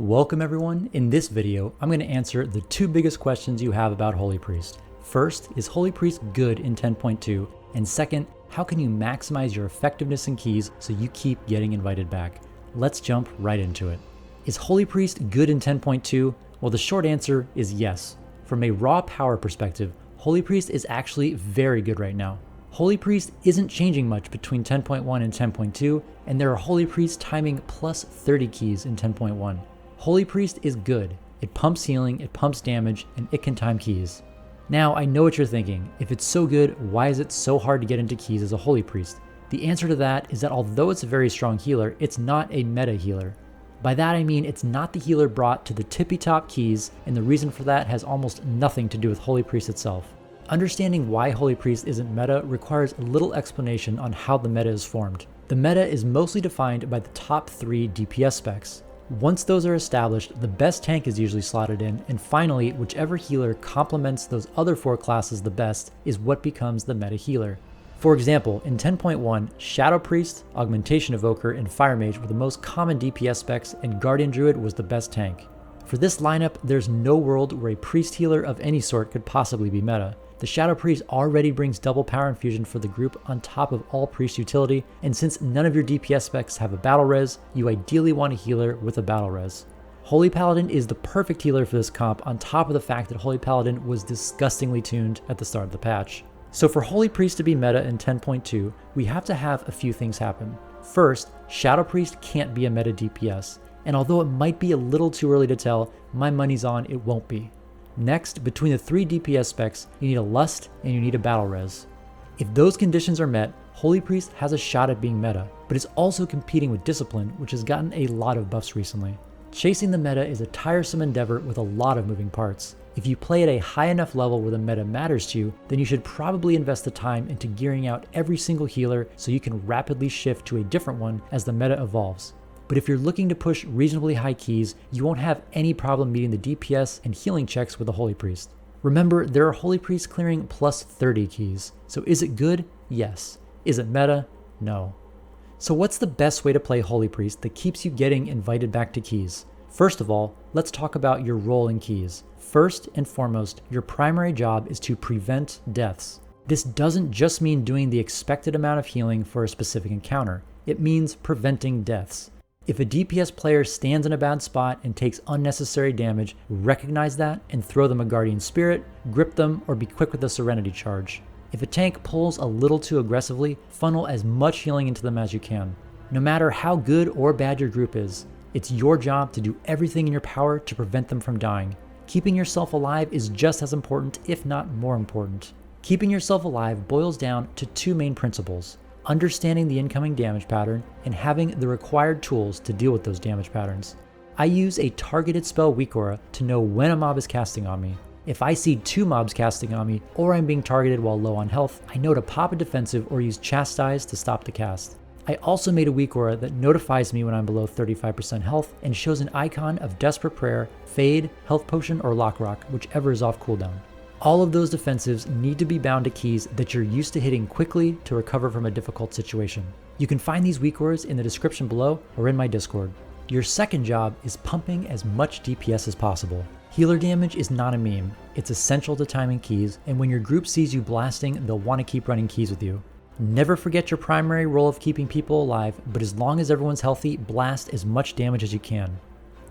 Welcome everyone. In this video, I'm going to answer the two biggest questions you have about Holy Priest. First, is Holy Priest good in 10.2? And second, how can you maximize your effectiveness in keys so you keep getting invited back? Let's jump right into it. Is Holy Priest good in 10.2? Well, the short answer is yes. From a raw power perspective, Holy Priest is actually very good right now. Holy Priest isn't changing much between 10.1 and 10.2, and there are Holy Priest timing plus 30 keys in 10.1. Holy Priest is good. It pumps healing, it pumps damage, and it can time keys. Now, I know what you're thinking. If it's so good, why is it so hard to get into keys as a Holy Priest? The answer to that is that although it's a very strong healer, it's not a meta healer. By that I mean it's not the healer brought to the tippy top keys, and the reason for that has almost nothing to do with Holy Priest itself. Understanding why Holy Priest isn't meta requires a little explanation on how the meta is formed. The meta is mostly defined by the top 3 DPS specs. Once those are established, the best tank is usually slotted in, and finally, whichever healer complements those other 4 classes the best is what becomes the meta healer. For example, in 10.1, Shadow Priest, Augmentation Evoker, and Fire Mage were the most common DPS specs, and Guardian Druid was the best tank. For this lineup, there's no world where a priest healer of any sort could possibly be meta. The Shadow Priest already brings double power infusion for the group on top of all priest utility, and since none of your DPS specs have a battle res, you ideally want a healer with a battle res. Holy Paladin is the perfect healer for this comp on top of the fact that Holy Paladin was disgustingly tuned at the start of the patch. So for Holy Priest to be meta in 10.2, we have to have a few things happen. First, Shadow Priest can't be a meta DPS, and although it might be a little too early to tell, my money's on it won't be. Next, between the 3 DPS specs, you need a Lust and you need a Battle Res. If those conditions are met, Holy Priest has a shot at being meta, but is also competing with Discipline, which has gotten a lot of buffs recently. Chasing the meta is a tiresome endeavor with a lot of moving parts. If you play at a high enough level where the meta matters to you, then you should probably invest the time into gearing out every single healer so you can rapidly shift to a different one as the meta evolves. But if you're looking to push reasonably high keys, you won't have any problem meeting the DPS and healing checks with a Holy Priest. Remember, there are Holy Priests clearing plus 30 keys. So is it good? Yes. Is it meta? No. So what's the best way to play Holy Priest that keeps you getting invited back to keys? First of all, let's talk about your role in keys. First and foremost, your primary job is to prevent deaths. This doesn't just mean doing the expected amount of healing for a specific encounter. It means preventing deaths. If a DPS player stands in a bad spot and takes unnecessary damage, recognize that and throw them a Guardian Spirit, grip them, or be quick with a Serenity Charge. If a tank pulls a little too aggressively, funnel as much healing into them as you can. No matter how good or bad your group is, it's your job to do everything in your power to prevent them from dying. Keeping yourself alive is just as important, if not more important. Keeping yourself alive boils down to 2 main principles: understanding the incoming damage pattern, and having the required tools to deal with those damage patterns. I use a targeted spell weak aura to know when a mob is casting on me. If I see 2 mobs casting on me, or I'm being targeted while low on health, I know to pop a defensive or use Chastise to stop the cast. I also made a weak aura that notifies me when I'm below 35% health and shows an icon of Desperate Prayer, Fade, Health Potion, or Lock Rock, whichever is off cooldown. All of those defensives need to be bound to keys that you're used to hitting quickly to recover from a difficult situation. You can find these weak auras in the description below or in my Discord. Your second job is pumping as much DPS as possible. Healer damage is not a meme. It's essential to timing keys, and when your group sees you blasting, they'll want to keep running keys with you. Never forget your primary role of keeping people alive, but as long as everyone's healthy, blast as much damage as you can.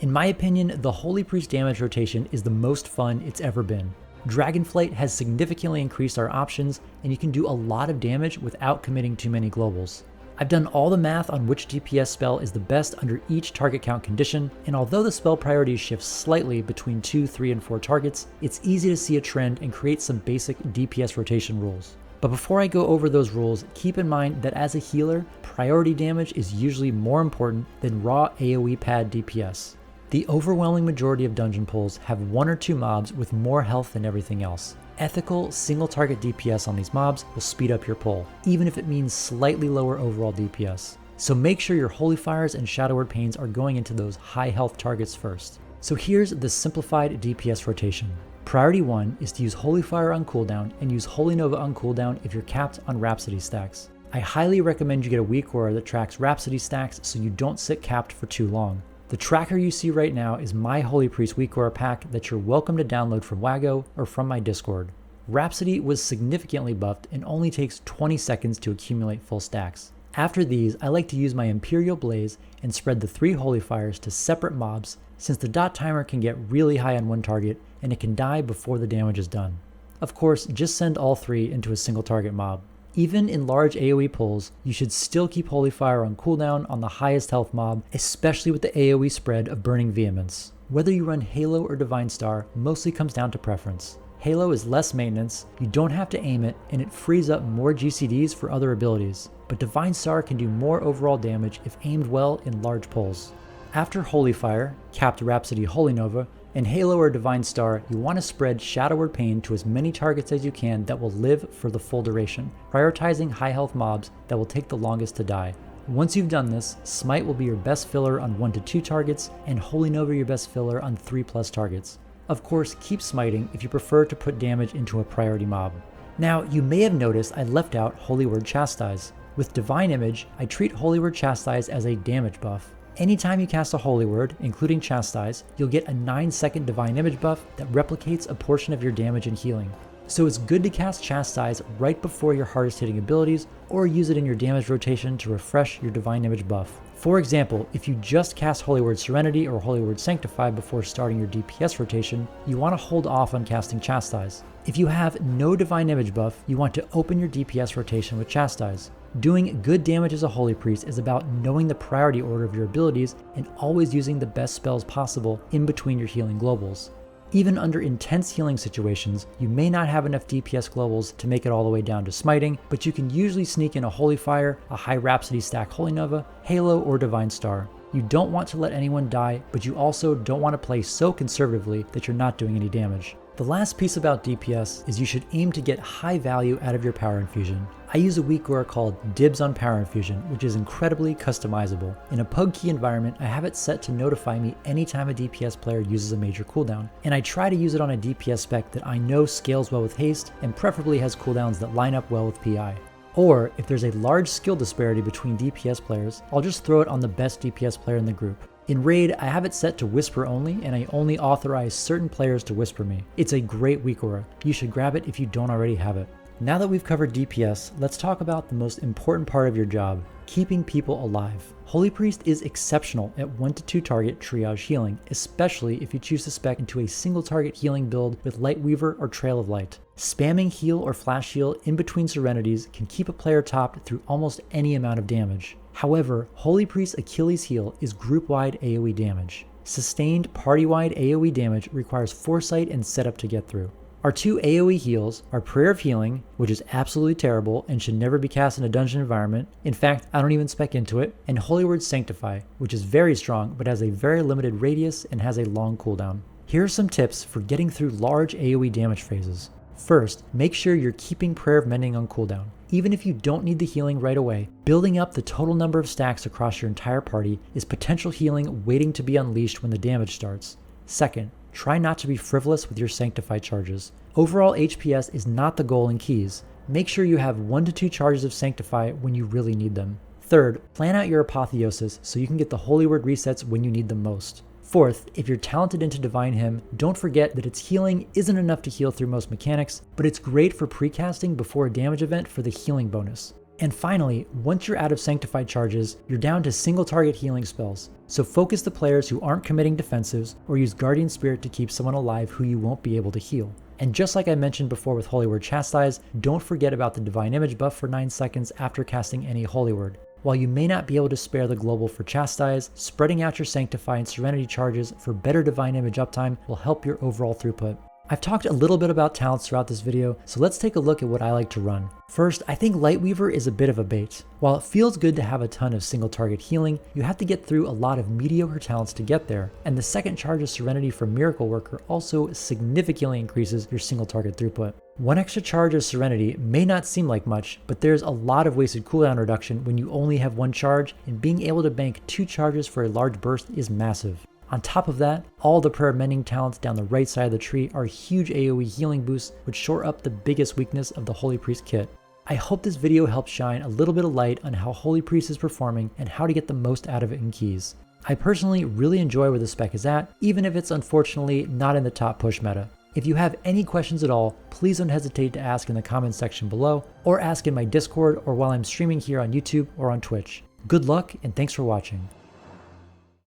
In my opinion, the Holy Priest damage rotation is the most fun it's ever been. Dragonflight has significantly increased our options, and you can do a lot of damage without committing too many globals. I've done all the math on which DPS spell is the best under each target count condition, and although the spell priorities shift slightly between 2, 3, and 4 targets, it's easy to see a trend and create some basic DPS rotation rules. But before I go over those rules, keep in mind that as a healer, priority damage is usually more important than raw AoE pad DPS. The overwhelming majority of dungeon pulls have 1 or 2 mobs with more health than everything else. Ethical, single target DPS on these mobs will speed up your pull, even if it means slightly lower overall DPS. So make sure your Holy Fires and Shadow Word Pains are going into those high health targets first. So here's the simplified DPS rotation. Priority 1 is to use Holy Fire on cooldown and use Holy Nova on cooldown if you're capped on Rhapsody stacks. I highly recommend you get a weak aura that tracks Rhapsody stacks so you don't sit capped for too long. The tracker you see right now is my Holy Priest weak aura pack that you're welcome to download from Wago or from my Discord. Rhapsody was significantly buffed and only takes 20 seconds to accumulate full stacks. After these, I like to use my Imperial Blaze and spread the 3 Holy Fires to separate mobs, since the dot timer can get really high on one target and it can die before the damage is done. Of course, just send all 3 into a single target mob. Even in large AoE pulls, you should still keep Holy Fire on cooldown on the highest health mob, especially with the AoE spread of Burning Vehemence. Whether you run Halo or Divine Star mostly comes down to preference. Halo is less maintenance, you don't have to aim it, and it frees up more GCDs for other abilities, but Divine Star can do more overall damage if aimed well in large pulls. After Holy Fire, Capped Rhapsody Holy Nova, and Halo or Divine Star, you want to spread Shadowward Pain to as many targets as you can that will live for the full duration, prioritizing high health mobs that will take the longest to die. Once you've done this, Smite will be your best filler on 1 to 2 targets, and Holy Nova your best filler on 3+ targets. Of course, keep smiting if you prefer to put damage into a priority mob. Now, you may have noticed I left out Holy Word Chastise. With Divine Image, I treat Holy Word Chastise as a damage buff. Anytime you cast a Holy Word, including Chastise, you'll get a 9-second Divine Image buff that replicates a portion of your damage and healing. So it's good to cast Chastise right before your hardest hitting abilities, or use it in your damage rotation to refresh your Divine Image buff. For example, if you just cast Holy Word Serenity or Holy Word Sanctify before starting your DPS rotation, you want to hold off on casting Chastise. If you have no Divine Image buff, you want to open your DPS rotation with Chastise. Doing good damage as a Holy Priest is about knowing the priority order of your abilities and always using the best spells possible in between your healing globals. Even under intense healing situations, you may not have enough DPS globals to make it all the way down to smiting, but you can usually sneak in a Holy Fire, a high Rhapsody stack Holy Nova, Halo, or Divine Star. You don't want to let anyone die, but you also don't want to play so conservatively that you're not doing any damage. The last piece about DPS is you should aim to get high value out of your power infusion. I use a weak aura called Dibs on Power Infusion, which is incredibly customizable. In a Pug Key environment, I have it set to notify me anytime a DPS player uses a major cooldown, and I try to use it on a DPS spec that I know scales well with haste and preferably has cooldowns that line up well with PI. Or, if there's a large skill disparity between DPS players, I'll just throw it on the best DPS player in the group. In Raid, I have it set to Whisper only, and I only authorize certain players to Whisper me. It's a great weak aura. You should grab it if you don't already have it. Now that we've covered DPS, let's talk about the most important part of your job, keeping people alive. Holy Priest is exceptional at 1 to 2 target triage healing, especially if you choose to spec into a single target healing build with Lightweaver or Trail of Light. Spamming heal or flash heal in between Serenities can keep a player topped through almost any amount of damage. However, Holy Priest's Achilles heel is group-wide AoE damage. Sustained party-wide AoE damage requires foresight and setup to get through. Our 2 AoE heals are Prayer of Healing, which is absolutely terrible and should never be cast in a dungeon environment. In fact, I don't even spec into it. And Holy Word Sanctify, which is very strong but has a very limited radius and has a long cooldown. Here are some tips for getting through large AoE damage phases. First, make sure you're keeping Prayer of Mending on cooldown. Even if you don't need the healing right away, building up the total number of stacks across your entire party is potential healing waiting to be unleashed when the damage starts. Second, try not to be frivolous with your Sanctify charges. Overall HPS is not the goal in keys. Make sure you have 1 to 2 charges of Sanctify when you really need them. Third, plan out your Apotheosis so you can get the Holy Word resets when you need them most. Fourth, if you're talented into Divine Hymn, don't forget that its healing isn't enough to heal through most mechanics, but it's great for precasting before a damage event for the healing bonus. And finally, once you're out of Sanctified charges, you're down to single target healing spells. So focus the players who aren't committing defensives, or use Guardian Spirit to keep someone alive who you won't be able to heal. And just like I mentioned before with Holy Word Chastise, don't forget about the Divine Image buff for 9 seconds after casting any Holy Word. While you may not be able to spare the global for Chastise, spreading out your Sanctify and Serenity charges for better Divine Image uptime will help your overall throughput. I've talked a little bit about talents throughout this video, so let's take a look at what I like to run. First, I think Lightweaver is a bit of a bait. While it feels good to have a ton of single target healing, you have to get through a lot of mediocre talents to get there, and the second charge of Serenity from Miracle Worker also significantly increases your single target throughput. 1 extra charge of Serenity may not seem like much, but there's a lot of wasted cooldown reduction when you only have 1 charge, and being able to bank 2 charges for a large burst is massive. On top of that, all the prayer mending talents down the right side of the tree are huge AoE healing boosts which shore up the biggest weakness of the Holy Priest kit. I hope this video helps shine a little bit of light on how Holy Priest is performing and how to get the most out of it in keys. I personally really enjoy where the spec is at, even if it's unfortunately not in the top push meta. If you have any questions at all, please don't hesitate to ask in the comments section below, or ask in my Discord or while I'm streaming here on YouTube or on Twitch. Good luck and thanks for watching.